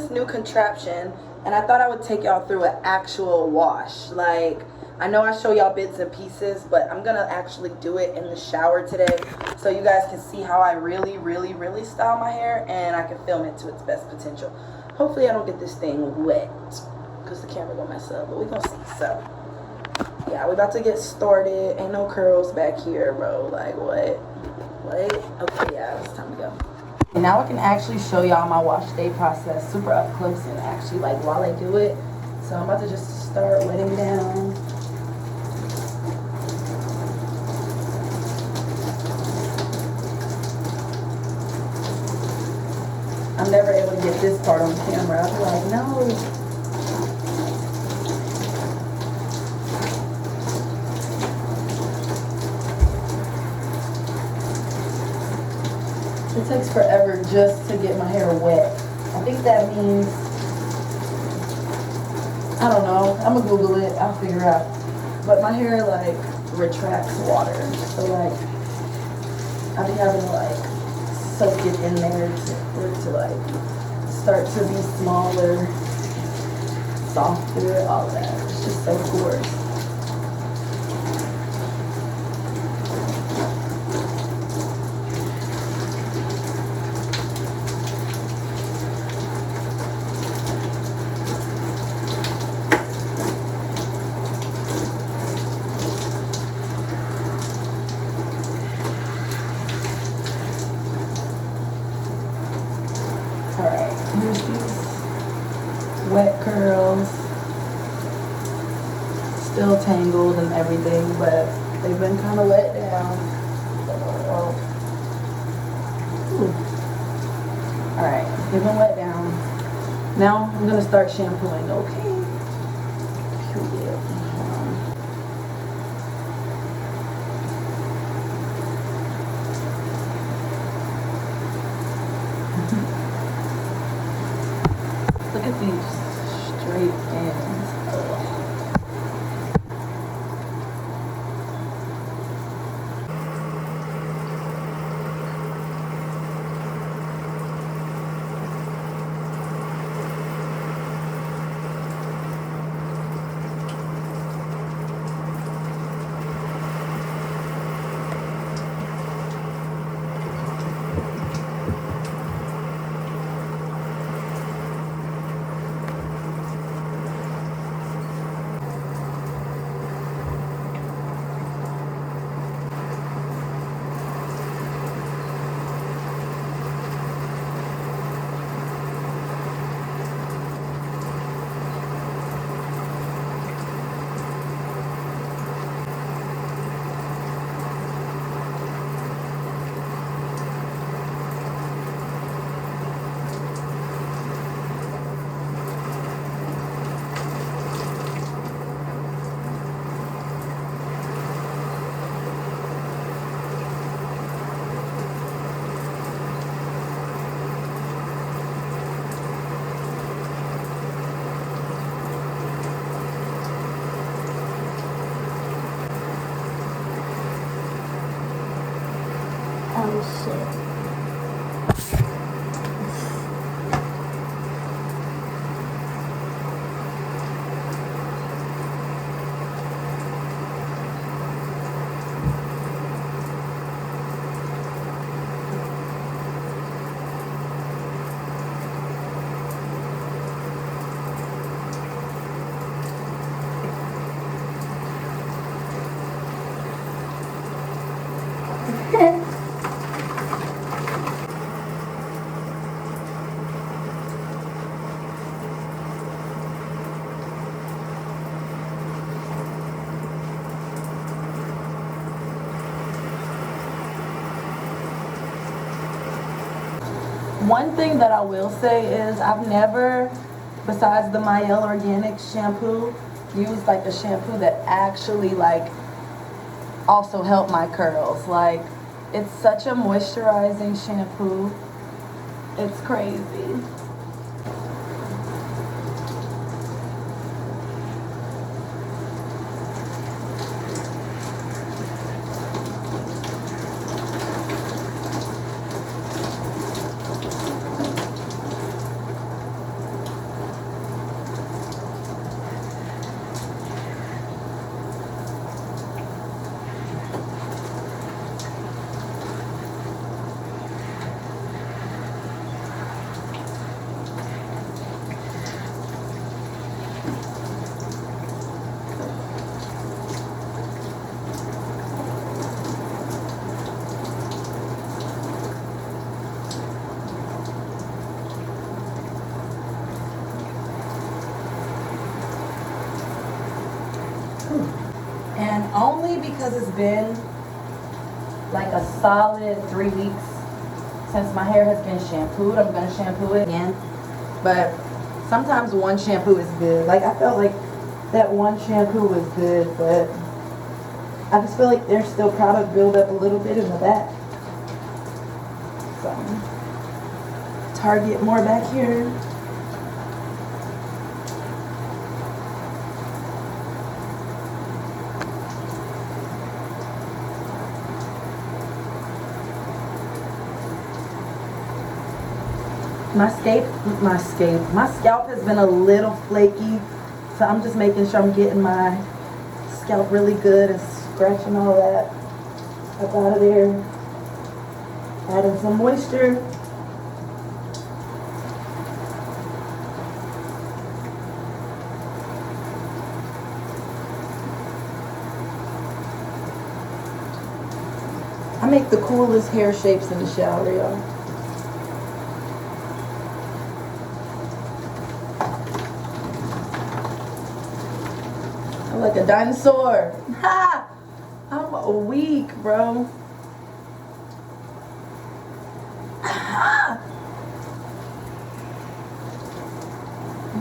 this new contraption, and I thought I would take y'all through an actual wash. Like, I know I show y'all bits and pieces, but I'm gonna actually do it in the shower today, so you guys can see how I really style my hair, and I can film it to its best potential. Hopefully I don't get this thing wet, because the camera gonna mess up, but we're gonna see. So yeah, we're about to get started. Ain't no curls back here, bro. Like, what? Okay, yeah, it's time to go. And now I can actually show y'all my wash day process super up close and actually like while I do it. So I'm about to just start wetting down. I'm never able to get this part on camera. I'm like, no. It takes forever just to get my hair wet. I think that means, I don't know, I'm gonna Google it, I'll figure out. But my hair like retracts water. So like, I'll be having to like soak it in there for it to like start to be smaller, softer, all that. It's just so gorgeous. Alright, here's these wet curls. Still tangled and everything, but they've been kind of let down. Alright, they've been let down. Now I'm going to start shampooing, okay? Period. Look at these straight ends. Ugh. Oh shit. One thing that I will say is I've never, besides the Mielle organic shampoo, used like a shampoo that actually like also helped my curls. Like, it's such a moisturizing shampoo. It's crazy. And only because it's been like a solid 3 weeks since my hair has been shampooed, I'm gonna shampoo it again. But sometimes one shampoo is good. Like I felt like that one shampoo was good, but I just feel like there's still product buildup a little bit in the back. So it's hard to get more back here. My scalp has been a little flaky, so I'm just making sure I'm getting my scalp really good and scratching all that up out of there. Adding some moisture. I make the coolest hair shapes in the shower, y'all. Like a dinosaur. Ha! I'm weak, bro.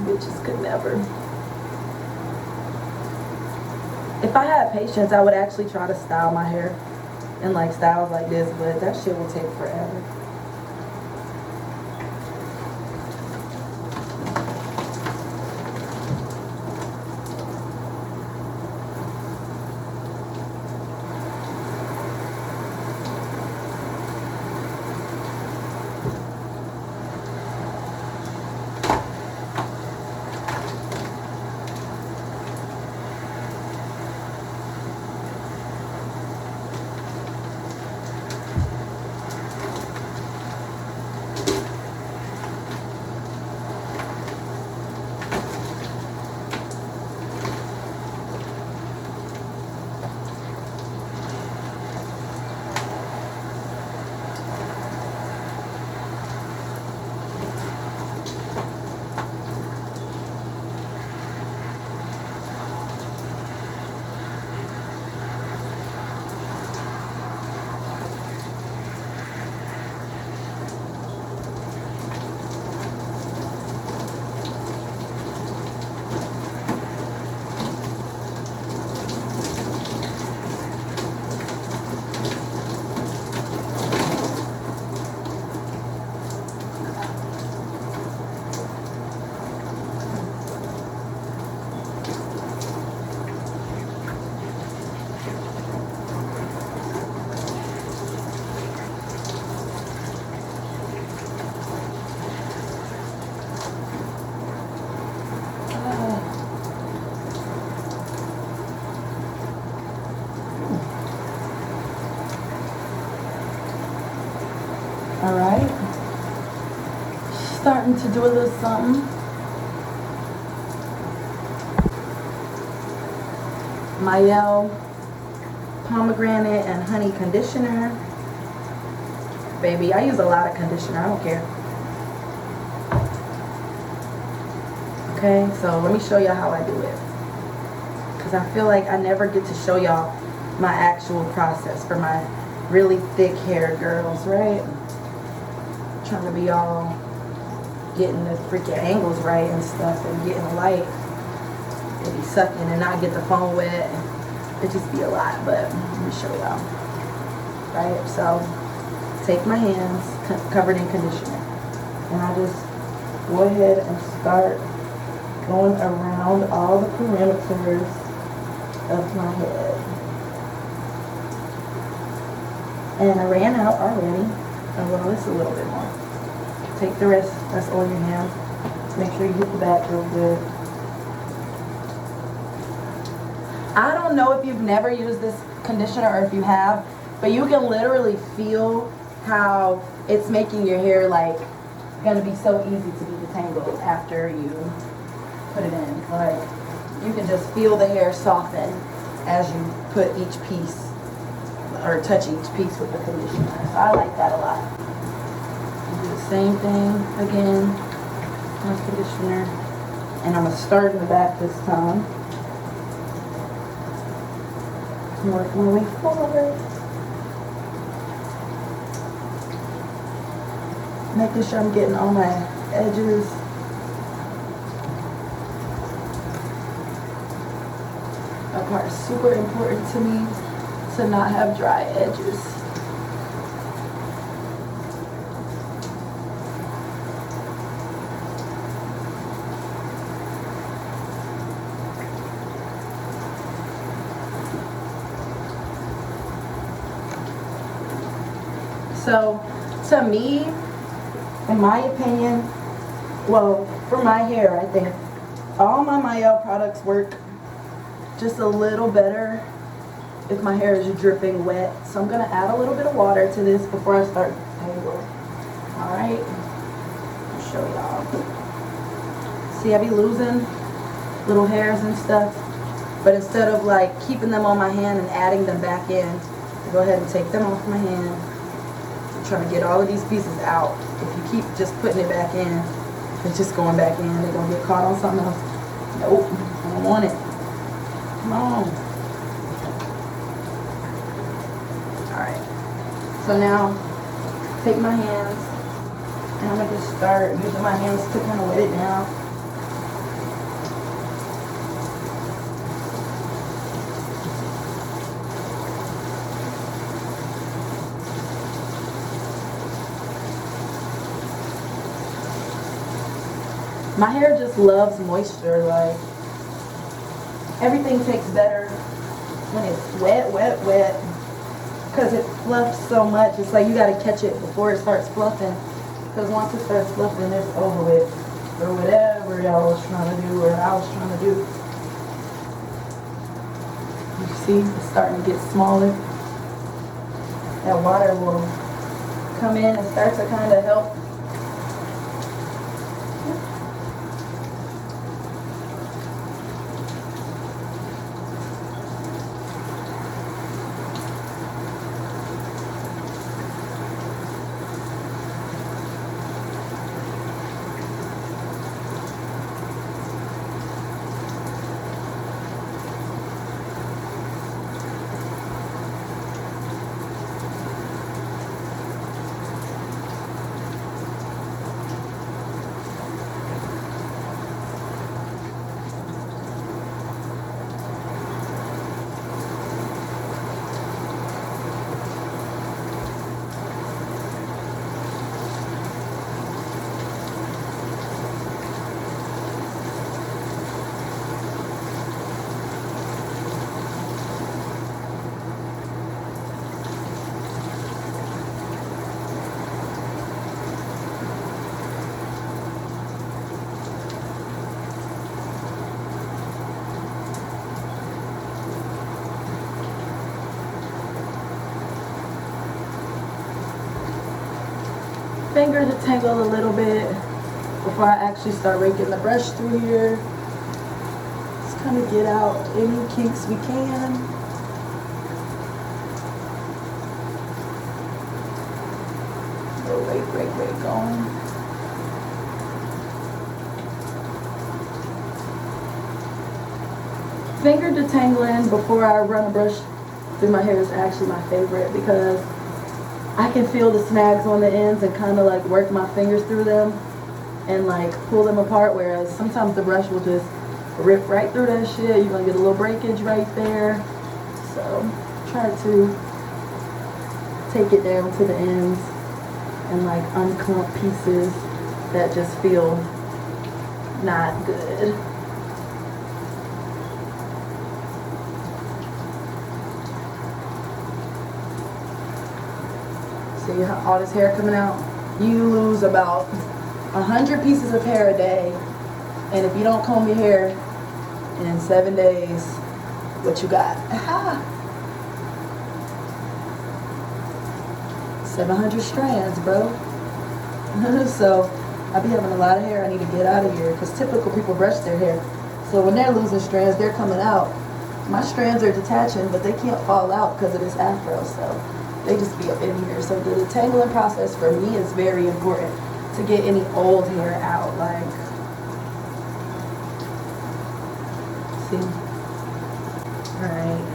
Bitches could never. If I had patience, I would actually try to style my hair in like styles like this, but that shit will take forever. Alright, starting to do a little something. Mielle Pomegranate and Honey Conditioner. Baby, I use a lot of conditioner, I don't care. Okay, so let me show y'all how I do it. Because I feel like I never get to show y'all my actual process for my really thick hair girls, right? Trying to be all getting the freaking angles right and stuff and getting the light. It be sucking and not get the phone wet. It just be a lot, but let me show y'all. Right, so take my hands covered in conditioner and I just go ahead and start going around all the perimeters of my head. And I ran out already. Oh, well, it's a little bit more. Take the rest, that's all your hands. Make sure you hit the back real good. I don't know if you've never used this conditioner or if you have, but you can literally feel how it's making your hair like gonna be so easy to be detangled after you put it in. Like you can just feel the hair soften as you put each piece or touch each piece with the conditioner. So I like that a lot. Do the same thing again with conditioner, and I'm gonna start in the back this time. Work my way forward. Making sure I'm getting all my edges. That part is super important to me, to not have dry edges. So, to me, in my opinion, well, for my hair, I think all my Mielle products work just a little better if my hair is dripping wet. So I'm going to add a little bit of water to this before I start tangling. Alright, I'll show y'all. See, I be losing little hairs and stuff, but instead of like keeping them on my hand and adding them back in, I go ahead and take them off my hand. I'm trying to get all of these pieces out. If you keep just putting it back in, it's just going back in. They're going to get caught on something else. Nope, I don't want it. Come on. Alright. So now, take my hands, and I'm going to just start using my hands to kind of wet it down. My hair just loves moisture, like everything tastes better when it's wet, because it fluffs so much. It's like you gotta catch it before it starts fluffing, because once it starts fluffing, it's over with, or whatever y'all was trying to do, or I was trying to do. You see, it's starting to get smaller. That water will come in and start to kind of help. Finger to tangle a little bit before I actually start raking the brush through here. Just kind of get out any kinks we can. Rake going. Finger detangling before I run a brush through my hair is actually my favorite, because I can feel the snags on the ends and kind of like work my fingers through them and like pull them apart, whereas sometimes the brush will just rip right through that shit. You're gonna get a little breakage right there. So try to take it down to the ends and like unclump pieces that just feel not good. See how all this hair coming out? You lose about 100 pieces of hair a day, and if you don't comb your hair in 7 days, what you got? 700 strands, bro. So I be having a lot of hair I need to get out of here, because typical people brush their hair. So when they're losing strands, they're coming out. My strands are detaching, but they can't fall out because of this afro, so they just be up in here. So the detangling process for me is very important to get any old hair out. Like, see? Alright.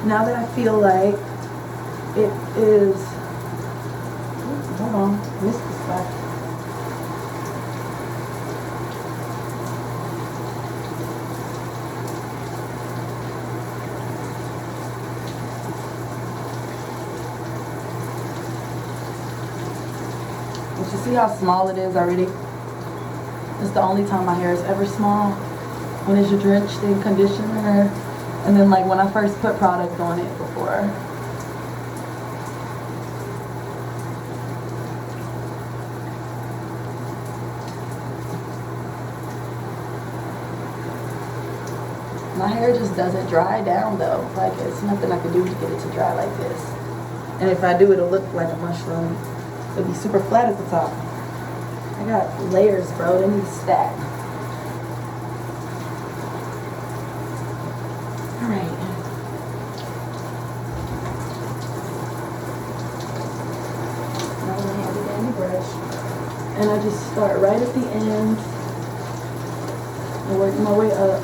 Now that I feel like it is, hold on, I missed this spot. You see how small it is already? It's the only time my hair is ever small, when it's drenched in conditioner, and then like when I first put product on it before. My hair just doesn't dry down though. Like it's nothing I can do to get it to dry like this. And if I do, it'll look like a mushroom. It'll be super flat at the top. I got layers, bro. They need to stack. Alright. Now I'm gonna have the dandy brush. And I just start right at the end and work my way up.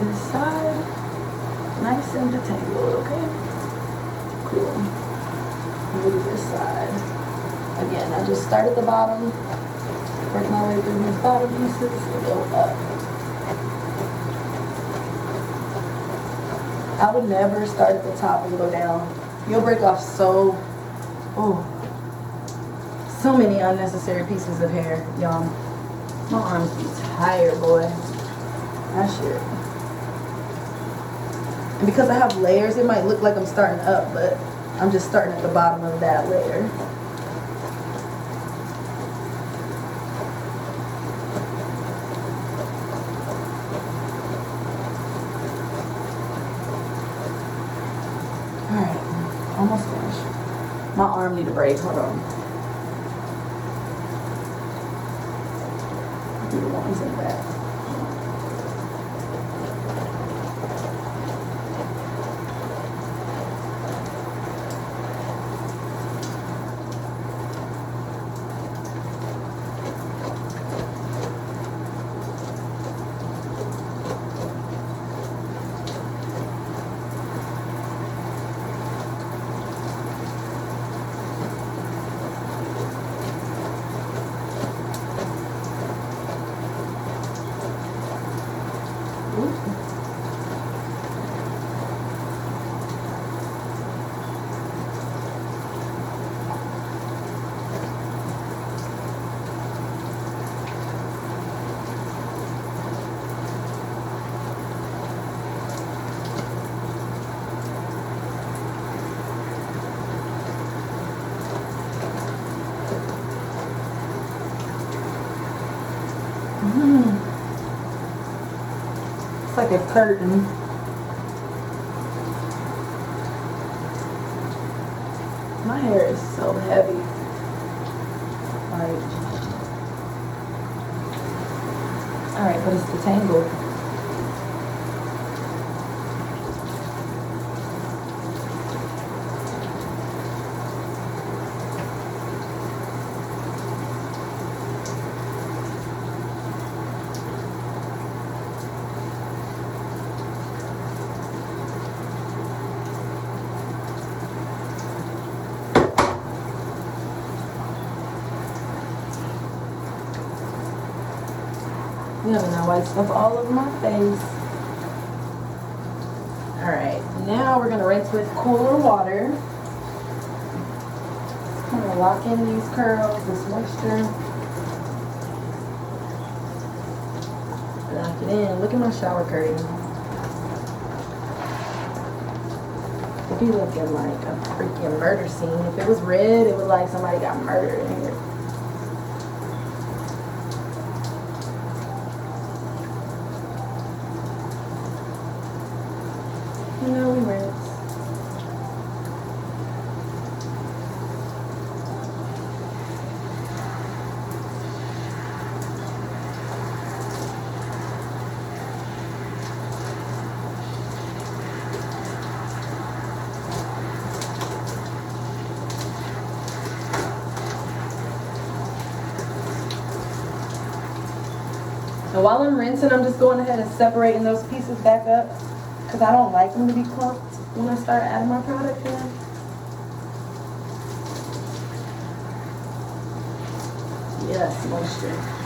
This side, nice and detangled, okay? Cool. Move this side. Again, I just start at the bottom, work my way through these bottom pieces, and go up. I would never start at the top and go down. You'll break off so many unnecessary pieces of hair, y'all. My arms be tired, boy. That shit. And because I have layers, it might look like I'm starting up, but I'm just starting at the bottom of that layer. Alright, almost finished. My arm need a break, hold on. Do the ones in the back. It's like a curtain. My hair is so heavy. Like, alright, but it's detangled. You never know, white stuff all over my face. Alright, now we're going to rinse with cooler water. I'm going to lock in these curls, this moisture. Lock it in. Look at my shower curtain. It be looking like a freaking murder scene. If it was red, it was like somebody got murdered in here. You know, we rinse. And while I'm rinsing, I'm just going ahead and separating those pieces back up because I don't like them to be clumped when I start adding my product in. Yes, moisture.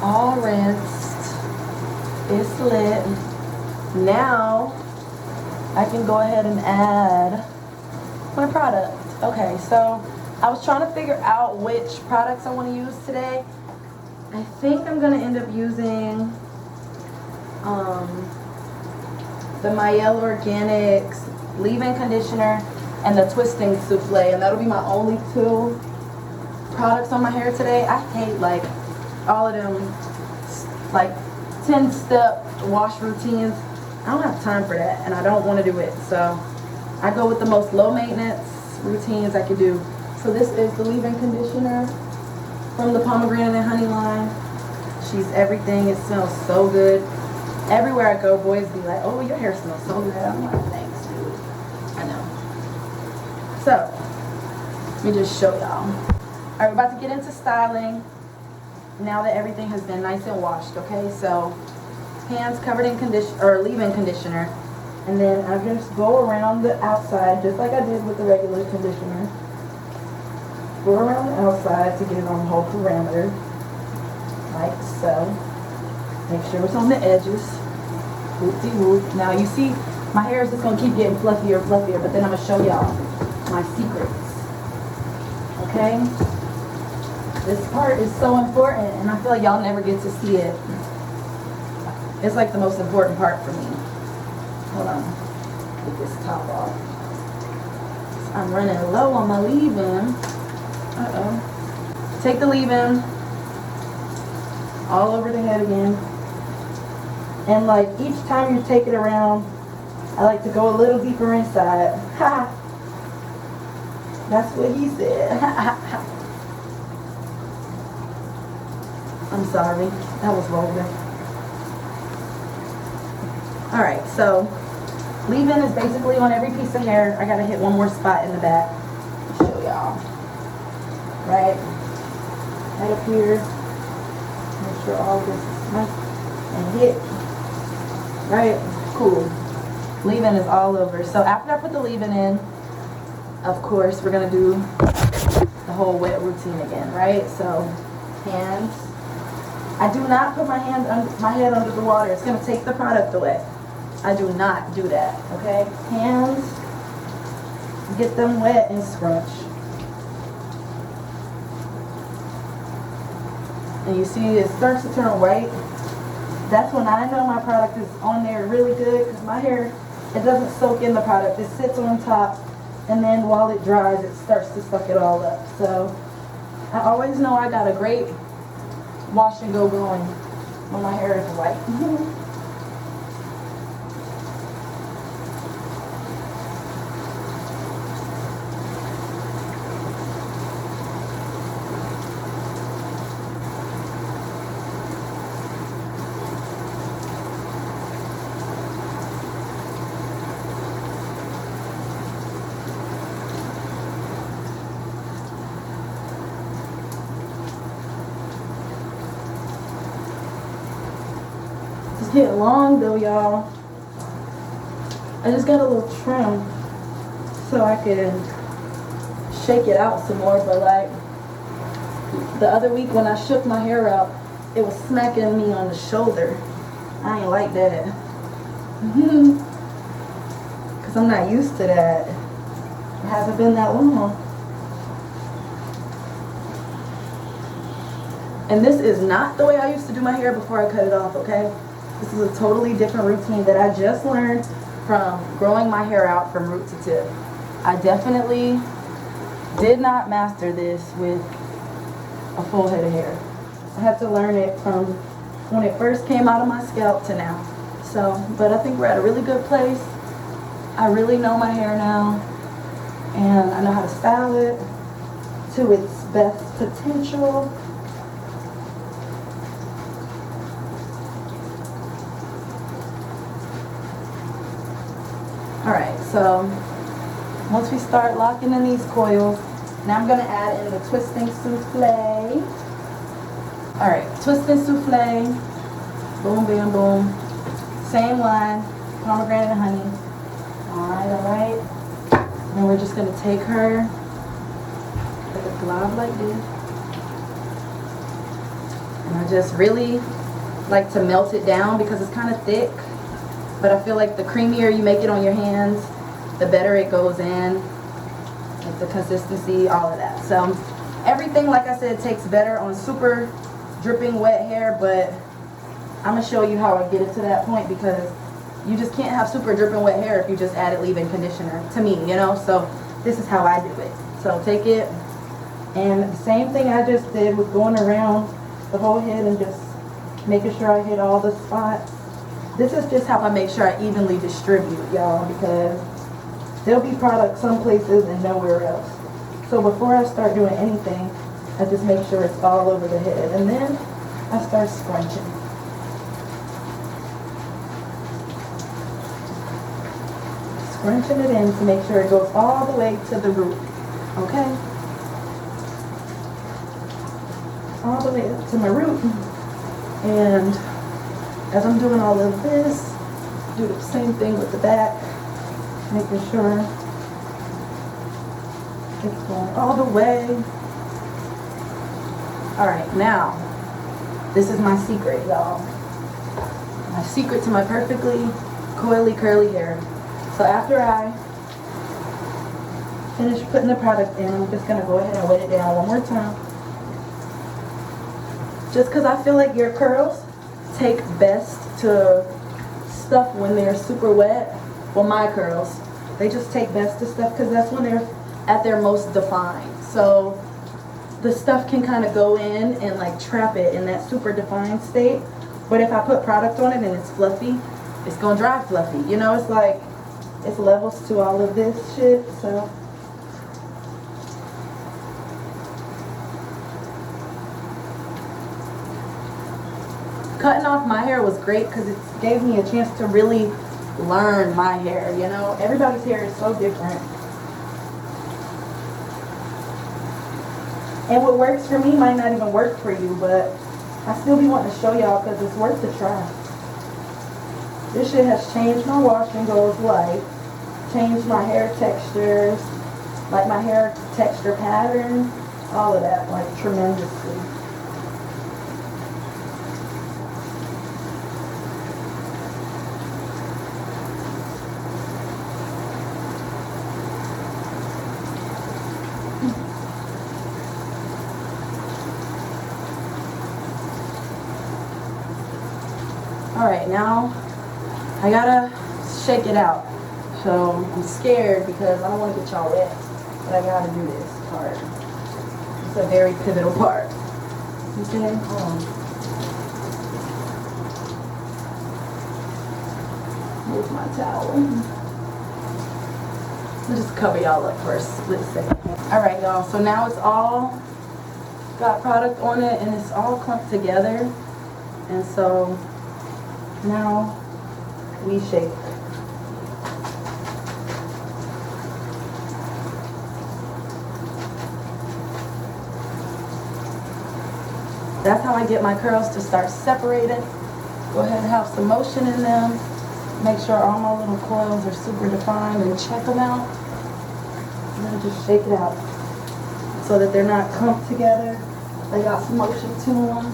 All rinsed. It's lit. Now I can go ahead and add my product. Okay, so I was trying to figure out which products I want to use today. I think I'm gonna end up using the Mielle Organics leave-in conditioner and the twisting souffle, and that'll be my only two products on my hair today. I hate like all of them like 10-step wash routines. I don't have time for that, and I don't want to do it, so I go with the most low maintenance routines I can do. So this is the leave-in conditioner from the Pomegranate and Honey line. She's everything. It smells so good. Everywhere I go, boys be like, oh, your hair smells so good. I'm like, thanks, dude. I know. So let me just show y'all. All right, we're about to get into styling now that everything has been nice and washed. Okay, so hands covered in leave-in conditioner, and then I just go around the outside just like I did with the regular conditioner. Go around the outside to get it on the whole parameter, like so. Make sure it's on the edges. Whoop-de-whoop. Now you see my hair is just gonna keep getting fluffier and fluffier, but then I'm gonna show y'all my secrets. Okay? This part is so important, and I feel like y'all never get to see it. It's like the most important part for me. Hold on. Get this top off. I'm running low on my leave-in. Uh-oh. Take the leave-in all over the head again. And like each time you take it around, I like to go a little deeper inside. Ha! That's what he said. I'm sorry. That was vulgar. Alright, so leave-in is basically on every piece of hair. I gotta hit one more spot in the back. I'll show y'all. Right? Right up here. Make sure all this is nice and hit. Right? Cool. Leave-in is all over. So after I put the leave-in in, of course, we're gonna do the whole wet routine again, right? So hands. I do not put my head under the water. It's gonna take the product away. I do not do that, okay? Hands, get them wet and scrunch. And you see it starts to turn white. That's when I know my product is on there really good, because my hair, it doesn't soak in the product. It sits on top, and then while it dries, it starts to suck it all up. So I always know I got a great wash and go going when my hair is white. getting long though, y'all. I just got a little trim so I can shake it out some more, but like the other week when I shook my hair out, it was smacking me on the shoulder. I ain't like that. Cause I'm not used to that. It hasn't been that long. And this is not the way I used to do my hair before I cut it off, okay? This is a totally different routine that I just learned from growing my hair out from root to tip. I definitely did not master this with a full head of hair. I had to learn it from when it first came out of my scalp to now. So, but I think we're at a really good place. I really know my hair now, and I know how to style it to its best potential. Alright, so once we start locking in these coils, now I'm going to add in the twisting souffle. Alright, twisting souffle. Boom, bam, boom. Same line, pomegranate and honey. Alright. And we're just going to take her with a glob like this. And I just really like to melt it down because it's kind of thick. But I feel like the creamier you make it on your hands, the better it goes in. Like the consistency, all of that. So everything, like I said, tastes better on super dripping wet hair, but I'm going to show you how I get it to that point, because you just can't have super dripping wet hair if you just add leave-in conditioner, to me, you know. So this is how I do it. So take it, and the same thing I just did with going around the whole head and just making sure I hit all the spots. This is just how I make sure I evenly distribute, y'all, because there'll be products some places and nowhere else. So before I start doing anything, I just make sure it's all over the head, and then I start scrunching. Scrunching it in to make sure it goes all the way to the root, okay? All the way up to my root. And as I'm doing all of this, do the same thing with the back, making sure it's going all the way. Alright, now, this is my secret, y'all. My secret to my perfectly coily, curly hair. So after I finish putting the product in, I'm just going to go ahead and wet it down one more time. Just because I feel like your curls take best to stuff when they're super wet. Well, my curls, they just take best to stuff because that's when they're at their most defined. So the stuff can kind of go in and like trap it in that super defined state. But if I put product on it and it's fluffy, it's gonna dry fluffy. You know, it's like, it's levels to all of this shit. So cutting off my hair was great because it gave me a chance to really learn my hair, you know. Everybody's hair is so different. And what works for me might not even work for you, but I still be wanting to show y'all because it's worth the try. This shit has changed my wash and goes life, changed my hair textures, like my hair texture pattern, all of that, like tremendously. Alright, now I gotta shake it out. So I'm scared because I don't want to get y'all wet, but I gotta do this part. It's a very pivotal part. Okay, hold on. Move my towel. I'll just cover y'all up for a split second. Alright, y'all, so now it's all got product on it and it's all clumped together. And so now we shake. That's how I get my curls to start separating. Go ahead and have some motion in them. Make sure all my little coils are super defined and check them out. And then just shake it out so that they're not clumped together. They got some motion to them.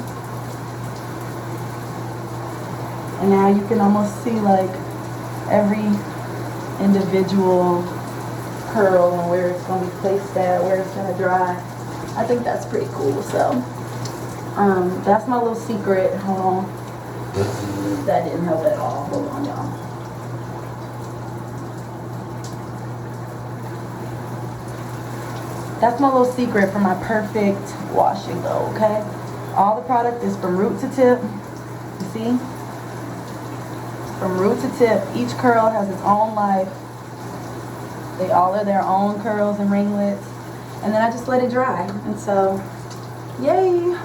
And now you can almost see like every individual curl and where it's going to be placed at, where it's going to dry. I think that's pretty cool. So that's my little secret. Hold on. That didn't help at all. Hold on, y'all. That's my little secret for my perfect washing though, okay? All the product is from root to tip. You see? From root to tip. Each curl has its own life. They all are their own curls and ringlets. And then I just let it dry. And so, yay!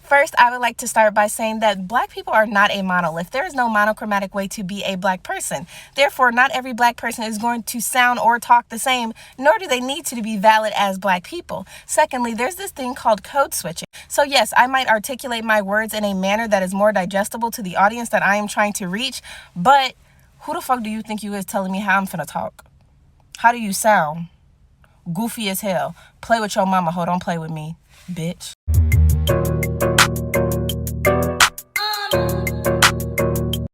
First, I would like to start by saying that Black people are not a monolith. There is no monochromatic way to be a Black person. Therefore, not every Black person is going to sound or talk the same, nor do they need to be valid as Black people. Secondly, there's this thing called code switching. So yes, I might articulate my words in a manner that is more digestible to the audience that I am trying to reach, but who the fuck do you think you is telling me how I'm finna talk? How do you sound? Goofy as hell. Play with your mama, ho, don't play with me, bitch.